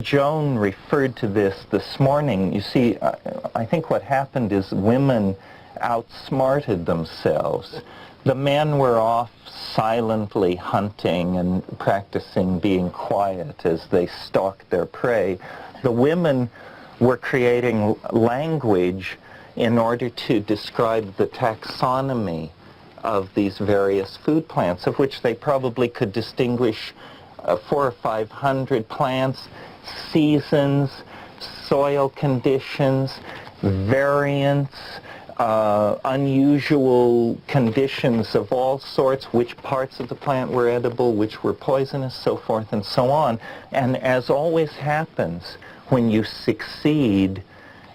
Joan referred to this morning. You see, I think what happened is women outsmarted themselves. The men were off silently hunting and practicing being quiet as they stalked their prey. The women were creating language in order to describe the taxonomy of these various food plants, of which they probably could distinguish 400 or 500 plants, seasons, soil conditions, variants, unusual conditions of all sorts, which parts of the plant were edible, which were poisonous, so forth and so on. And as always happens, when you succeed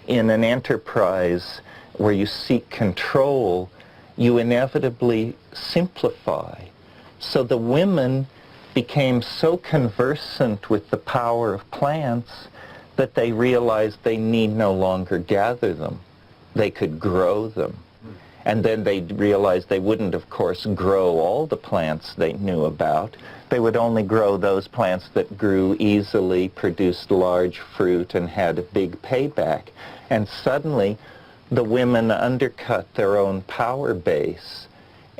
in an enterprise where you seek control, you inevitably simplify. So the women became so conversant with the power of plants that they realized they need no longer gather them. They could grow them. And then they realized they wouldn't, of course, grow all the plants they knew about. They would only grow those plants that grew easily, produced large fruit, and had a big payback. And suddenly, the women undercut their own power base,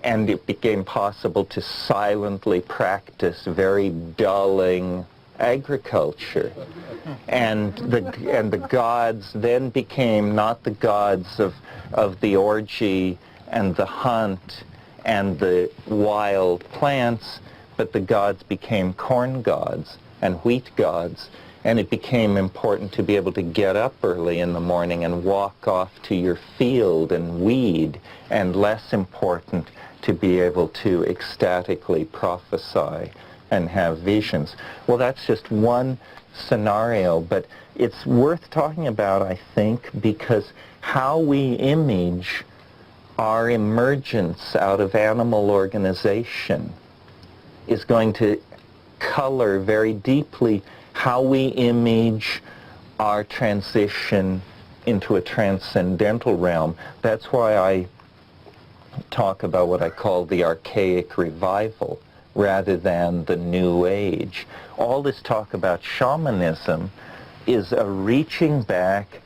and it became possible to silently practice very dulling agriculture. And the gods then became not the gods of the orgy and the hunt and the wild plants, but the gods became corn gods and wheat gods. And it became important to be able to get up early in the morning and walk off to your field and weed, and less important to be able to ecstatically prophesy and have visions. Well, that's just one scenario, but it's worth talking about, I think, because how we image our emergence out of animal organization is going to color very deeply how we image our transition into a transcendental realm. That's why I talk about what I call the archaic revival rather than the new age. All this talk about shamanism is a reaching back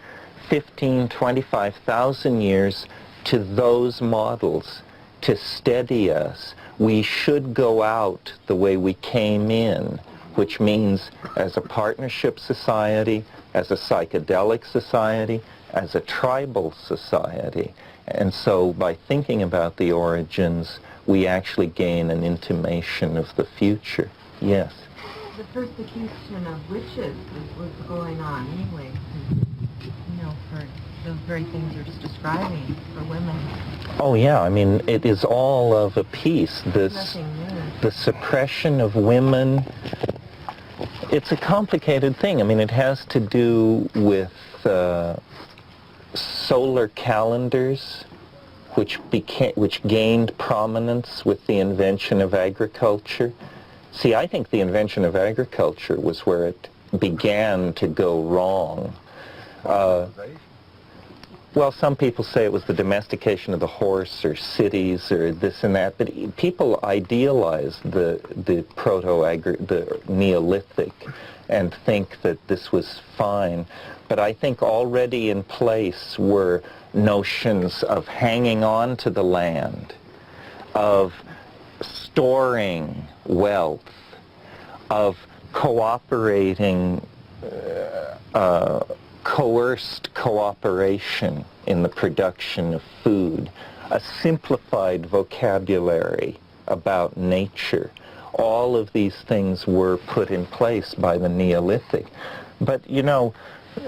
15, 25,000 years to those models to steady us. We should go out the way we came in, which means as a partnership society, as a psychedelic society, as a tribal society. And so by thinking about the origins, we actually gain an intimation of the future. Yes? The persecution of witches was going on anyway, you know, for those very things you're just describing for women. Oh yeah, I mean, it is all of a piece. The suppression of women, it's a complicated thing. I mean, it has to do with solar calendars, which gained prominence with the invention of agriculture. See, I think the invention of agriculture was where it began to go wrong. Well, some people say it was the domestication of the horse or cities or this and that, but people idealize the Neolithic and think that this was fine. But I think already in place were notions of hanging on to the land, of storing wealth, of cooperating, coerced cooperation in the production of food, a simplified vocabulary about nature. All of these things were put in place by the Neolithic. But, you know,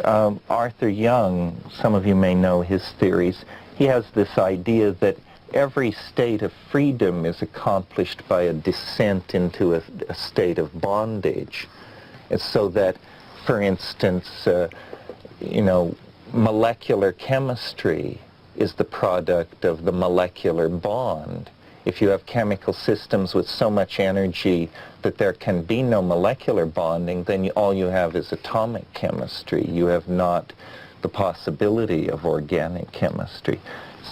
Arthur Young, some of you may know his theories, he has this idea that every state of freedom is accomplished by a descent into a state of bondage. It's so that, for instance, you know, molecular chemistry is the product of the molecular bond. If you have chemical systems with so much energy that there can be no molecular bonding, then all you have is atomic chemistry. You have not the possibility of organic chemistry.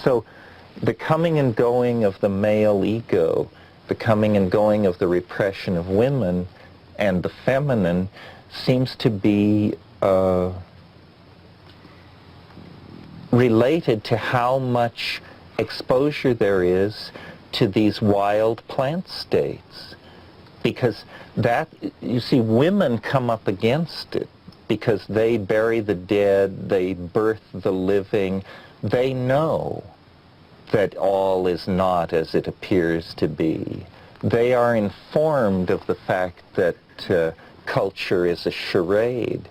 So the coming and going of the male ego, the coming and going of the repression of women and the feminine seems to be related to how much exposure there is to these wild plant states. Because that, you see, women come up against it because they bury the dead, they birth the living. They know that all is not as it appears to be. They are informed of the fact that culture is a charade.